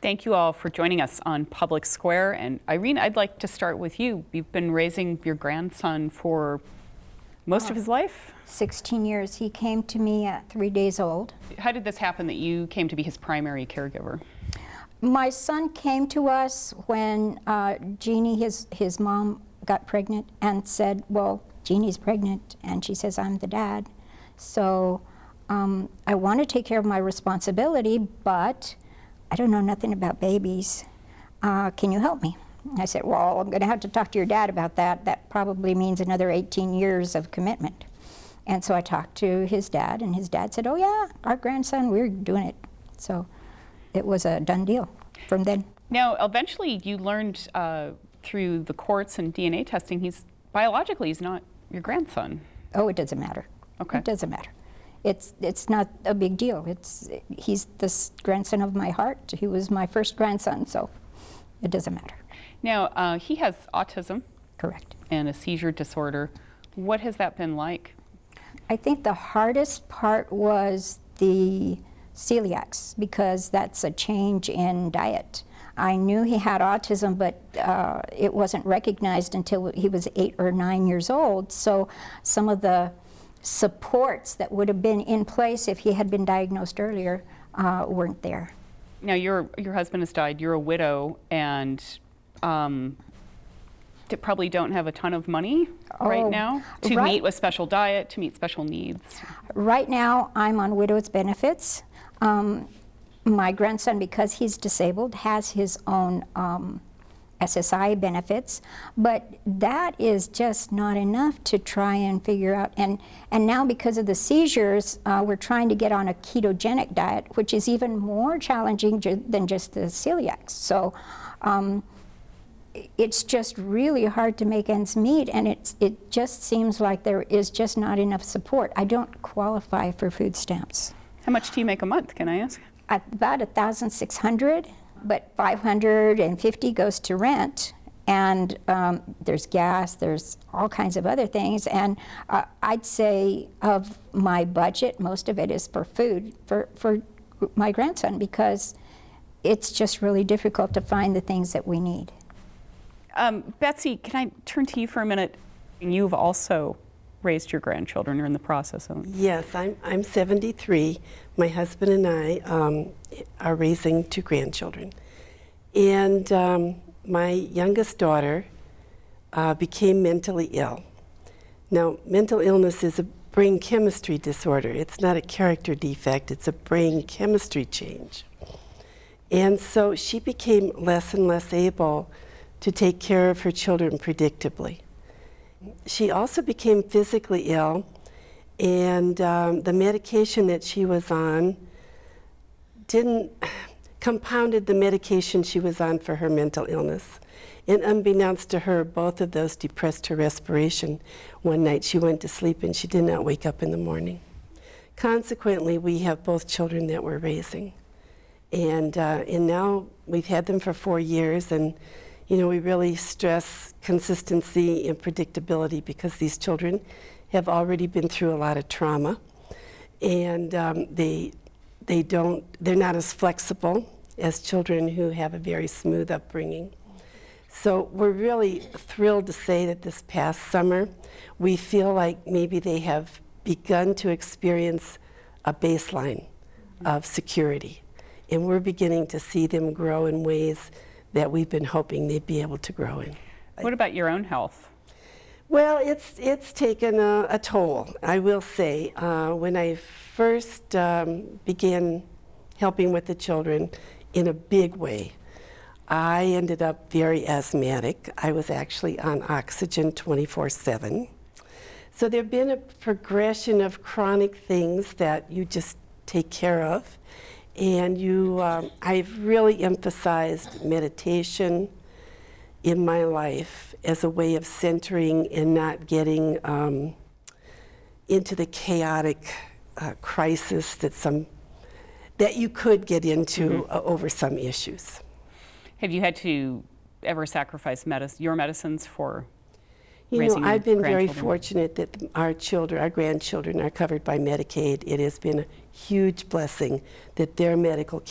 Thank you all for joining us on Public Square. And Irene, I'd like to start with you. You've been raising your grandson for most of his life? 16 years. He came to me at 3 days old. How did this happen that you came to be his primary caregiver? My son came to us when Jeannie, his mom, got pregnant and said, well, Jeannie's pregnant, and she says, I'm the dad. So I want to take care of my responsibility, but I don't know nothing about babies. Can you help me? I said, well, I'm going to have to talk to your dad about that. That probably means another 18 years of commitment. And so I talked to his dad, and his dad said, oh yeah, our grandson, we're doing it. So it was a done deal from then. Now, eventually you learned through the courts and DNA testing, biologically he's not your grandson. Oh, it doesn't matter. Okay. It doesn't matter. It's not a big deal. He's the grandson of my heart. He was my first grandson, so it doesn't matter. Now, he has autism. Correct. And a seizure disorder. What has that been like? I think the hardest part was the celiacs, because that's a change in diet. I knew he had autism, but it wasn't recognized until he was 8 or 9 years old. So some of the supports that would have been in place if he had been diagnosed earlier weren't there. Now, your husband has died. You're a widow, and probably don't have a ton of money right now to meet a special diet, to meet special needs. Right now, I'm on widow's benefits. My grandson, because he's disabled, has his own SSI benefits, but that is just not enough to try and figure out. And now, because of the seizures, we're trying to get on a ketogenic diet, which is even more challenging than just the celiacs. So it's just really hard to make ends meet, and it just seems like there is just not enough support. I don't qualify for food stamps. How much do you make a month, can I ask? At about $1,600, but $550 goes to rent, and there's gas, there's all kinds of other things, and I'd say of my budget, most of it is for food for my grandson, because it's just really difficult to find the things that we need. Betsy, can I turn to you for a minute? You've also raised your grandchildren, you're in the process of it. Yes, I'm 73. My husband and I are raising 2 grandchildren. And my youngest daughter became mentally ill. Now, mental illness is a brain chemistry disorder. It's not a character defect, it's a brain chemistry change. And so she became less and less able to take care of her children predictably. She also became physically ill, and the medication that she was on compounded the medication she was on for her mental illness. And unbeknownst to her, both of those depressed her respiration. One night she went to sleep and she did not wake up in the morning. Consequently, we have both children that we're raising. And now we've had them for 4 years, and you know, we really stress consistency and predictability, because these children have already been through a lot of trauma, and they're not as flexible as children who have a very smooth upbringing. So we're really thrilled to say that this past summer, we feel like maybe they have begun to experience a baseline of security, and we're beginning to see them grow in ways that we've been hoping they'd be able to grow in. What about your own health? Well, it's taken a toll, I will say. When I first began helping with the children in a big way, I ended up very asthmatic. I was actually on oxygen 24/7. So there've been a progression of chronic things that you just take care of. And I've really emphasized meditation in my life as a way of centering and not getting into the chaotic crisis that you could get into over some issues. Have you had to ever sacrifice your medicines for? You know, raising your I've been very grandchildren? fortunate that our children, our grandchildren, are covered by Medicaid. It has been a huge blessing that their medical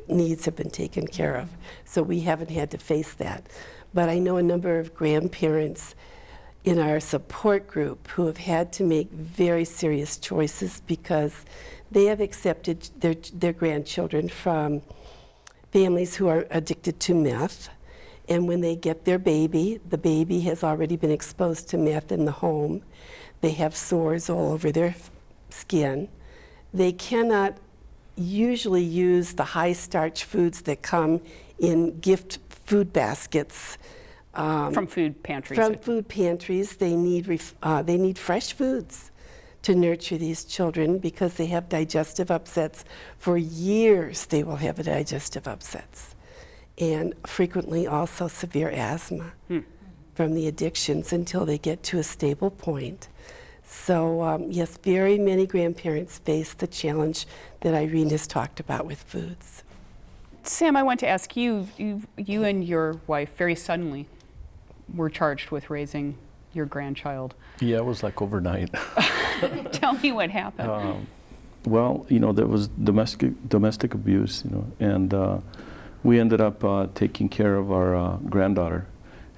needs have been taken care of. So we haven't had to face that. But I know a number of grandparents in our support group who have had to make very serious choices because they have accepted their grandchildren from families who are addicted to meth. And when they get their baby, the baby has already been exposed to meth in the home. They have sores all over their skin. They cannot usually use the high starch foods that come in gift food baskets. From food pantries. From food pantries, they need fresh foods to nurture these children because they have digestive upsets. For years, they will have digestive upsets. And frequently also severe asthma from the addictions until they get to a stable point. So yes, very many grandparents face the challenge that Irene has talked about with foods. Sam, I want to ask you, you and your wife very suddenly were charged with raising your grandchild. Yeah, it was like overnight. Tell me what happened. Well, you know, there was domestic abuse, you know, and we ended up taking care of our granddaughter,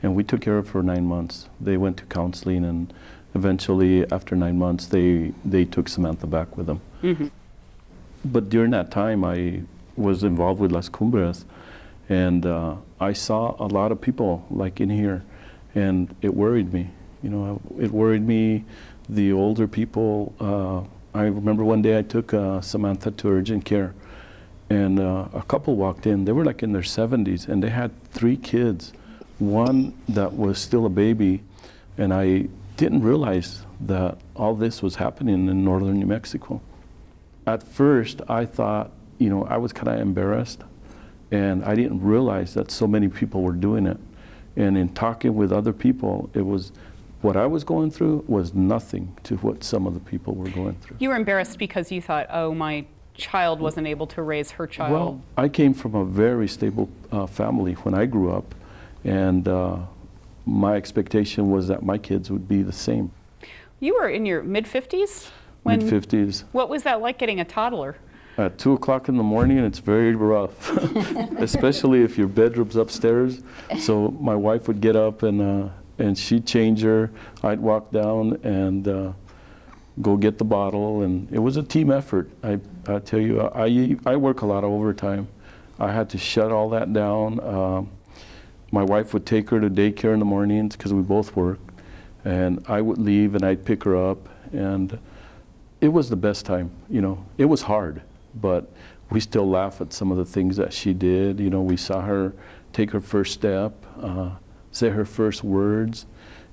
and we took care of her for 9 months. They went to counseling, and eventually, after 9 months, they took Samantha back with them. Mm-hmm. But during that time, I was involved with Las Cumbres, and I saw a lot of people like in here, and it worried me. You know, it worried me. The older people. I remember one day I took Samantha to urgent care, and a couple walked in. They were like in their 70s, and they had 3 kids. One that was still a baby, and I didn't realize that all this was happening in northern New Mexico. At first, I thought, you know, I was kind of embarrassed, and I didn't realize that so many people were doing it. And in talking with other people, it was, what I was going through was nothing to what some of the people were going through. You were embarrassed because you thought, oh, my child wasn't able to raise her child. Well, I came from a very stable family when I grew up, and my expectation was that my kids would be the same. You were in your mid-50s? Mid-50s. What was that like getting a toddler? At 2 o'clock in the morning, it's very rough, especially if your bedroom's upstairs. So my wife would get up and she'd change her. I'd walk down and go get the bottle, and it was a team effort. I tell you, I work a lot of overtime. I had to shut all that down. My wife would take her to daycare in the mornings because we both worked, and I would leave and I'd pick her up, and it was the best time. You know, it was hard, but we still laugh at some of the things that she did. You know, we saw her take her first step, say her first words,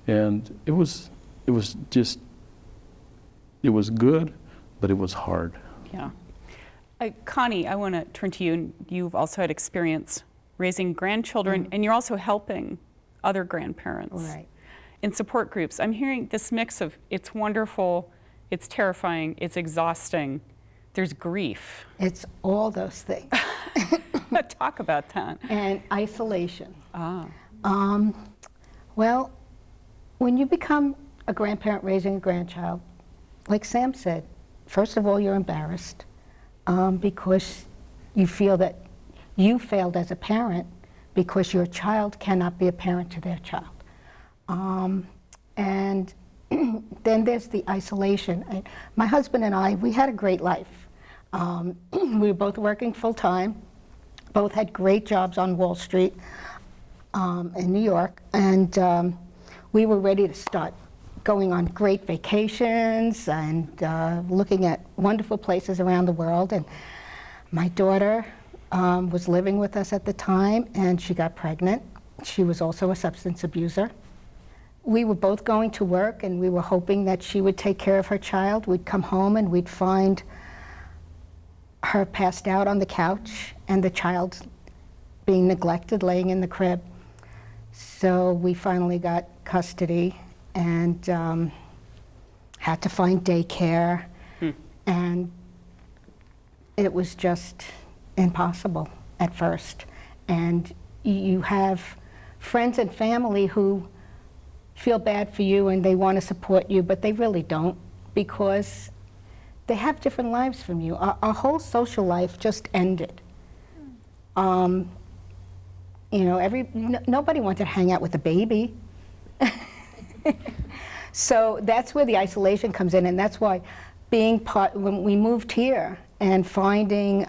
and it was good, but it was hard. Yeah. Connie, I want to turn to you. You've also had experience raising grandchildren, and you're also helping other grandparents in support groups. I'm hearing this mix of it's wonderful, it's terrifying, it's exhausting, there's grief. It's all those things. Talk about that. And isolation. Ah. Well, when you become a grandparent raising a grandchild, like Sam said, first of all, you're embarrassed because you feel that you failed as a parent because your child cannot be a parent to their child. And then there's the isolation. My husband and I, we had a great life. We were both working full-time, both had great jobs on Wall Street in New York, and we were ready to start going on great vacations and looking at wonderful places around the world. And my daughter was living with us at the time, and she got pregnant. She was also a substance abuser. We were both going to work, and we were hoping that she would take care of her child. We'd come home, and we'd find her passed out on the couch, and the child being neglected, laying in the crib. So we finally got custody, and had to find daycare, and it was just impossible at first. And you have friends and family who feel bad for you and they want to support you, but they really don't, because they have different lives from you. Our whole social life just ended. You know, nobody wanted to hang out with a baby. So that's where the isolation comes in, and that's why being part, when we moved here and finding,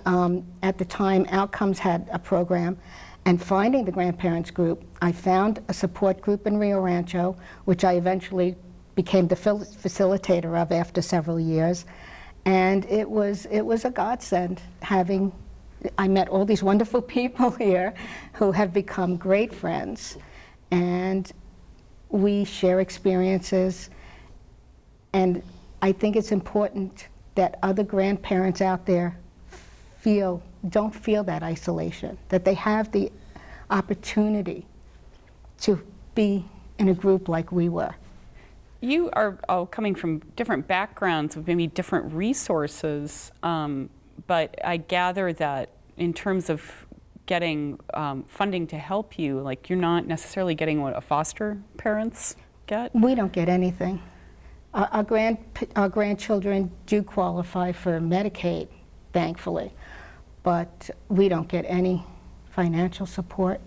at the time, Outcomes had a program, and finding the grandparents group, I found a support group in Rio Rancho, which I eventually became the facilitator of after several years. And it was a godsend having, I met all these wonderful people here who have become great friends. And we share experiences. And I think it's important that other grandparents out there don't feel that isolation, that they have the opportunity to be in a group like we were. You are all coming from different backgrounds with maybe different resources, but I gather that in terms of getting funding to help you, like you're not necessarily getting what a foster parents get? We don't get anything. Our grandchildren do qualify for Medicaid, thankfully, but we don't get any financial support.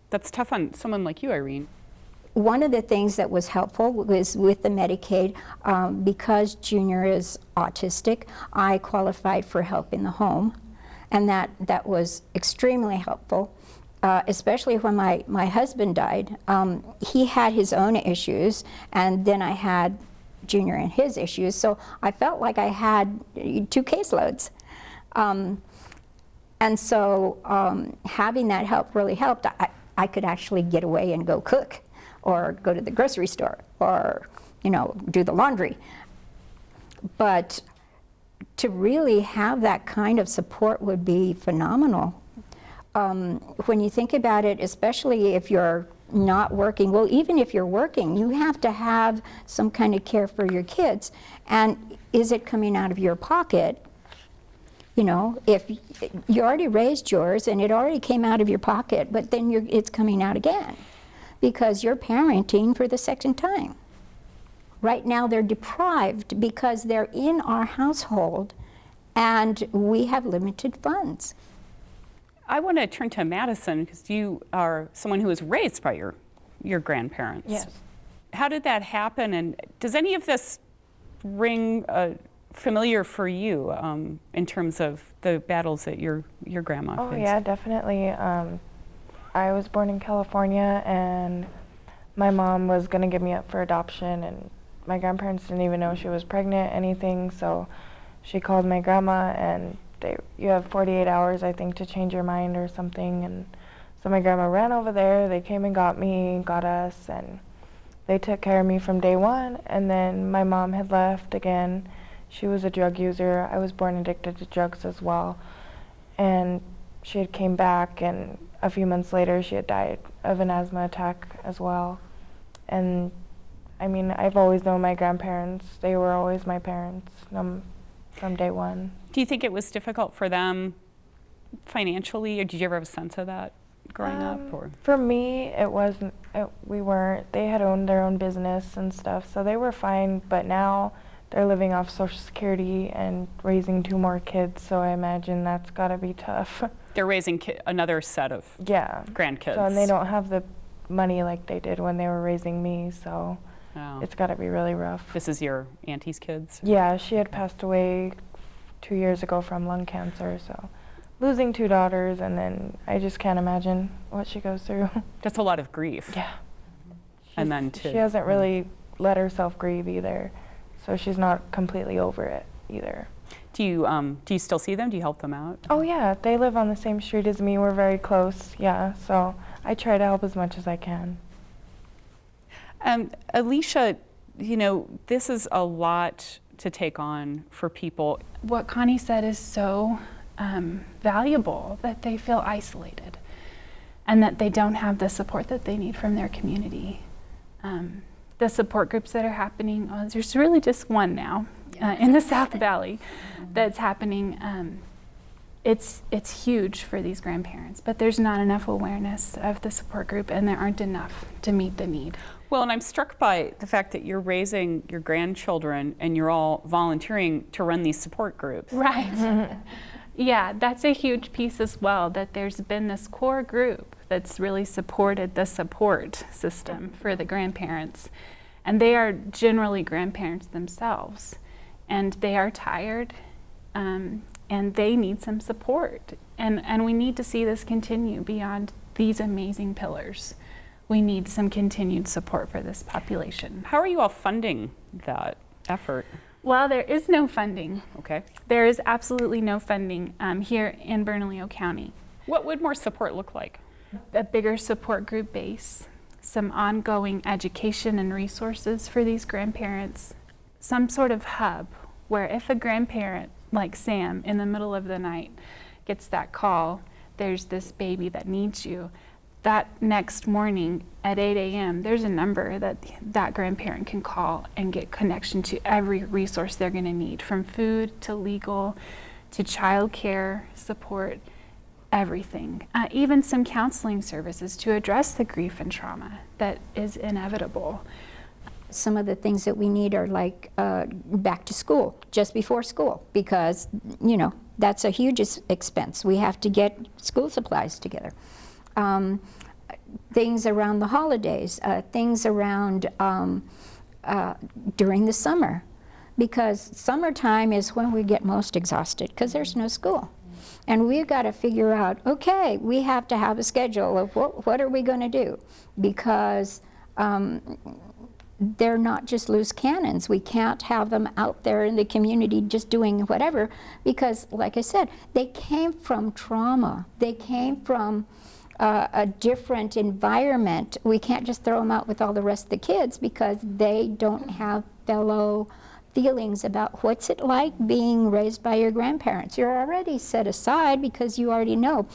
That's tough on someone like you, Irene. One of the things that was helpful was with the Medicaid, because Junior is autistic, I qualified for help in the home, and that was extremely helpful, especially when my husband died. He had his own issues, and then I had Junior and his issues, so I felt like I had 2 caseloads. And so having that help really helped. I could actually get away and go cook, or go to the grocery store, or do the laundry. But to really have that kind of support would be phenomenal. When you think about it, especially if you're not working, well, even if you're working, you have to have some kind of care for your kids. And is it coming out of your pocket? If you already raised yours and it already came out of your pocket, but then it's coming out again because you're parenting for the second time. Right now they're deprived because they're in our household and we have limited funds. I want to turn to Madison because you are someone who was raised by your grandparents. Yes. How did that happen, and does any of this ring familiar for you in terms of the battles that your grandma faced? Oh yeah, definitely. I was born in California, and my mom was gonna give me up for adoption, and my grandparents didn't even know she was pregnant, anything, so she called my grandma, and you have 48 hours, I think, to change your mind or something, and so my grandma ran over there, they came and got me, got us, and they took care of me from day one, and then my mom had left again. She was a drug user. I was born addicted to drugs as well, and she had came back, and a few months later she had died of an asthma attack as well. And I mean, I've always known my grandparents. They were always my parents from day one. Do you think it was difficult for them financially, or did you ever have a sense of that growing up? Or? For me, it wasn't. We weren't. They had owned their own business and stuff, so they were fine. But now they're living off Social Security and raising 2 more kids, so I imagine that's got to be tough. They're raising another set of grandkids. So, and they don't have the money like they did when they were raising me, so it's got to be really rough. This is your auntie's kids? Yeah, she had passed away 2 years ago from lung cancer, so losing 2 daughters, and then I just can't imagine what she goes through. That's a lot of grief. Yeah. And then she hasn't really let herself grieve either, so she's not completely over it either. Do you still see them? Do you help them out? Oh yeah, they live on the same street as me. We're very close, yeah, so I try to help as much as I can. Alicia, this is a lot to take on for people. What Connie said is so valuable, that they feel isolated and that they don't have the support that they need from their community. The support groups that are happening, there's really just one now in the South Valley that's happening. it's huge for these grandparents, but there's not enough awareness of the support group, and there aren't enough to meet the need. Well, and I'm struck by the fact that you're raising your grandchildren and you're all volunteering to run these support groups. Right. Yeah, that's a huge piece as well, that there's been this core group that's really supported the support system for the grandparents. And they are generally grandparents themselves. And they are tired, and they need some support. And we need to see this continue beyond these amazing pillars. We need some continued support for this population. How are you all funding that effort? Well, there is no funding. Okay. There is absolutely no funding here in Bernalillo County. What would more support look like? A bigger support group base, some ongoing education and resources for these grandparents, some sort of hub where if a grandparent like Sam in the middle of the night gets that call, there's this baby that needs you, that next morning at 8 a.m., there's a number that that grandparent can call and get connection to every resource they're going to need, from food to legal to child care support, everything. Even some counseling services to address the grief and trauma that is inevitable. Some of the things that we need are like back to school, just before school, because, you know, that's a huge expense. We have to get school supplies together. Things around the holidays, things around during the summer, because summertime is when we get most exhausted because there's no school. And we've got to figure out, okay, we have to have a schedule of what are we going to do, because they're not just loose cannons. We can't have them out there in the community just doing whatever, because like I said, they came from trauma. They came from a different environment. We can't just throw them out with all the rest of the kids because they don't have fellow feelings about what's it like being raised by your grandparents. You're already set aside because you already know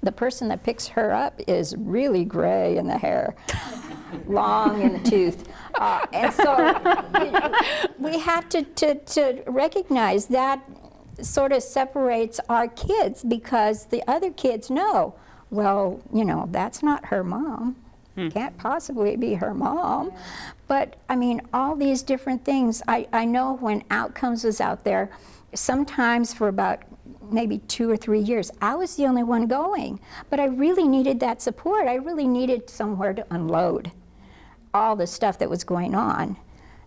the person that picks her up is really gray in the hair, long in the tooth. And so we have to recognize that sort of separates our kids, because the other kids know, well, you know, that's not her mom. Can't possibly be her mom. But I mean, all these different things. I know when Outcomes was out there, sometimes for about maybe 2 or 3 years, I was the only one going. But I really needed that support. I really needed somewhere to unload all the stuff that was going on.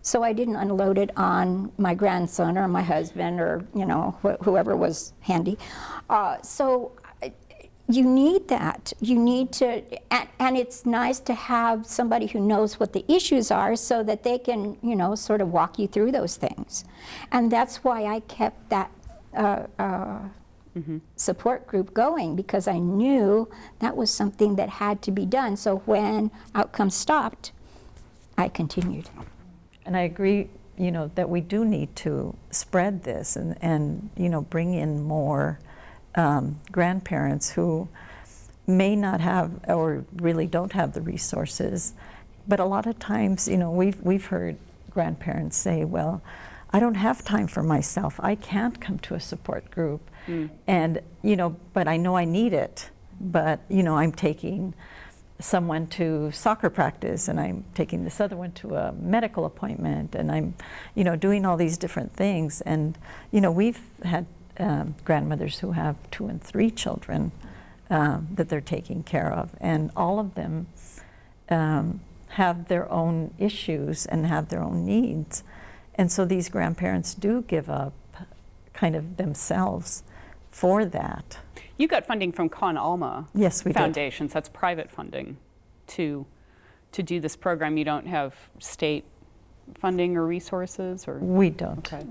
So I didn't unload it on my grandson or my husband or, you know, whoever was handy. So you need that. You need to, and it's nice to have somebody who knows what the issues are so that they can, you know, sort of walk you through those things. And that's why I kept that support group going, because I knew that was something that had to be done. So when Outcomes stopped, I continued. And I agree, you know, that we do need to spread this and you know, bring in more grandparents who may not have or really don't have the resources. But a lot of times, you know, we've heard grandparents say, well, I don't have time for myself. I can't come to a support group. And, you know, but I know I need it. But, you know, I'm taking someone to soccer practice, and I'm taking this other one to a medical appointment, and I'm, you know, doing all these different things. And, you know, we've had grandmothers who have 2 and 3 children that they're taking care of, and all of them have their own issues and have their own needs. And so these grandparents do give up kind of themselves for that. You got funding from Con Alma Yes, we did. Foundations. That's private funding to do this program. You don't have state funding or resources, or We don't. okay.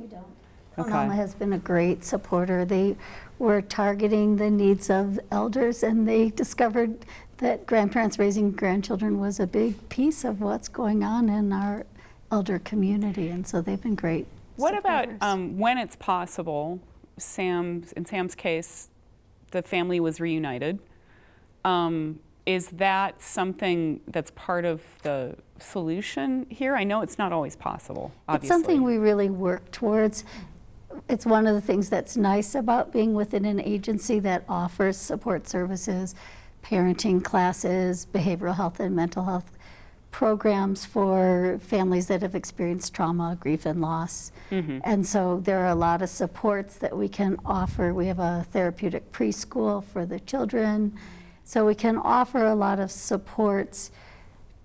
Con Alma has been a great supporter. They were targeting the needs of elders, and they discovered that grandparents raising grandchildren was a big piece of what's going on in our elder community, and so they've been great What about supporters. when it's possible? In Sam's case, the family was reunited. Is that something that's part of the solution here? I know it's not always possible, obviously. It's something we really work towards. It's one of the things that's nice about being within an agency that offers support services, parenting classes, behavioral health and mental health programs for families that have experienced trauma, grief, and loss. And so there are a lot of supports that we can offer. We have a therapeutic preschool for the children. So we can offer a lot of supports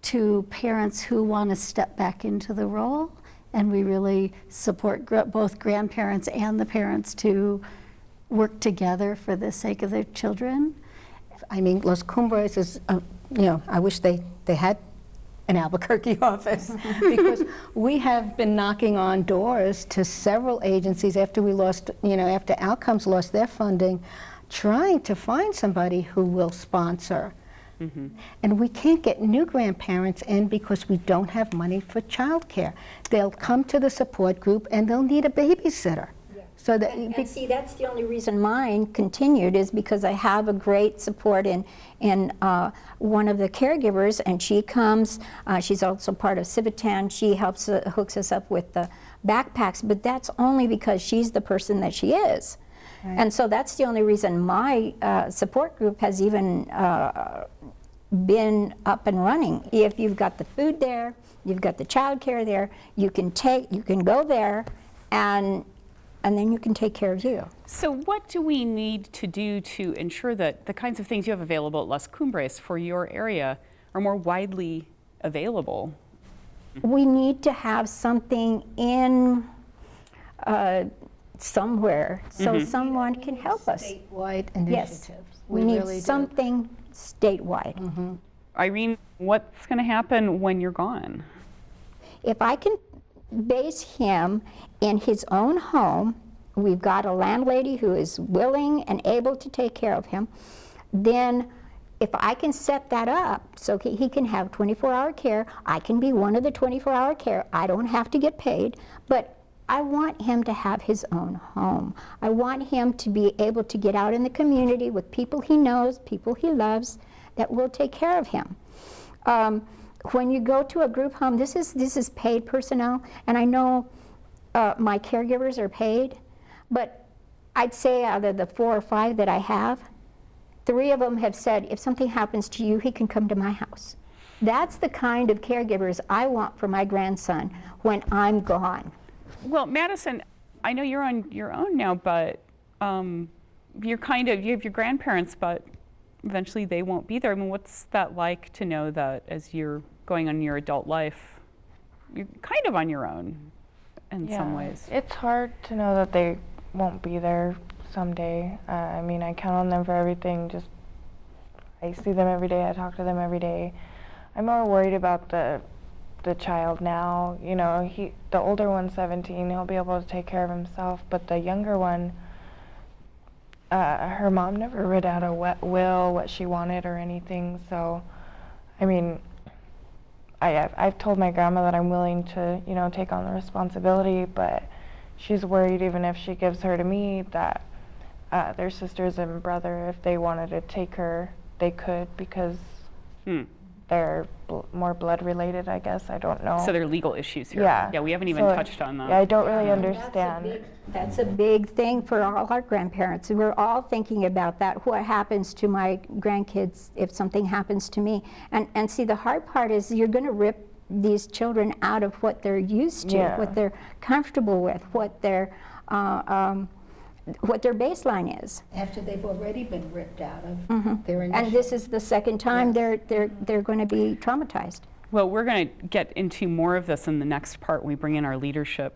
to parents who want to step back into the role. And we really support both grandparents and the parents to work together for the sake of their children. I mean, Los Cumbres is, I wish they had an Albuquerque office because we have been knocking on doors to several agencies after we lost, after Outcomes lost their funding, trying to find somebody who will sponsor. And we can't get new grandparents in because we don't have money for childcare. They'll come to the support group and they'll need a babysitter. So that And see, that's the only reason mine continued is because I have a great support in one of the caregivers, and she comes. She's also part of Civitan. She helps hooks us up with the backpacks, but that's only because she's the person that she is. Right. And so that's the only reason my support group has even been up and running. If you've got the food there, you've got the child care there, you can go there and then you can take care of you. So what do we need to do to ensure that the kinds of things you have available at Las Cumbres for your area are more widely available? We need to have something in somewhere so someone can help us. Statewide initiatives. Yes, we need really something statewide. Irene, what's going to happen when you're gone? If I can base him in his own home, we've got a landlady who is willing and able to take care of him, then if I can set that up so he can have 24-hour care, I can be one of the 24-hour care. I don't have to get paid, but I want him to have his own home. I want him to be able to get out in the community with people he knows, people he loves, that will take care of him. When you go to a group home, this is paid personnel, and I know my caregivers are paid, but I'd say out of the 4 or 5 that I have, 3 of them have said, if something happens to you, he can come to my house. That's the kind of caregivers I want for my grandson when I'm gone. Well, Madison, I know you're on your own now, but you have your grandparents, but eventually they won't be there. I mean, what's that like to know that as you're going on your adult life, you're kind of on your own in some ways? It's hard to know that they won't be there someday. I mean, I count on them for everything. Just I see them every day. I talk to them every day. I'm more worried about the child now. The older one's 17. He'll be able to take care of himself. But the younger one, her mom never read out a will, what she wanted or anything. So, I mean, I've told my grandma that I'm willing to, take on the responsibility, but she's worried even if she gives her to me that their sisters and brother, if they wanted to take her, they could because they're more blood related, I guess. I don't know. So there are legal issues here. Yeah. We haven't even touched on that. Yeah, I don't really understand. That's a big thing for all our grandparents. We're all thinking about that. What happens to my grandkids if something happens to me? And see, the hard part is you're going to rip these children out of what they're used to, what they're comfortable with, what their baseline is. After they've already been ripped out of their initial. And this is the second time they're going to be traumatized. Well, we're going to get into more of this in the next part when we bring in our leadership,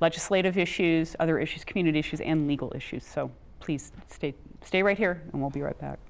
legislative issues, other issues, community issues, and legal issues. So please stay right here, and we'll be right back.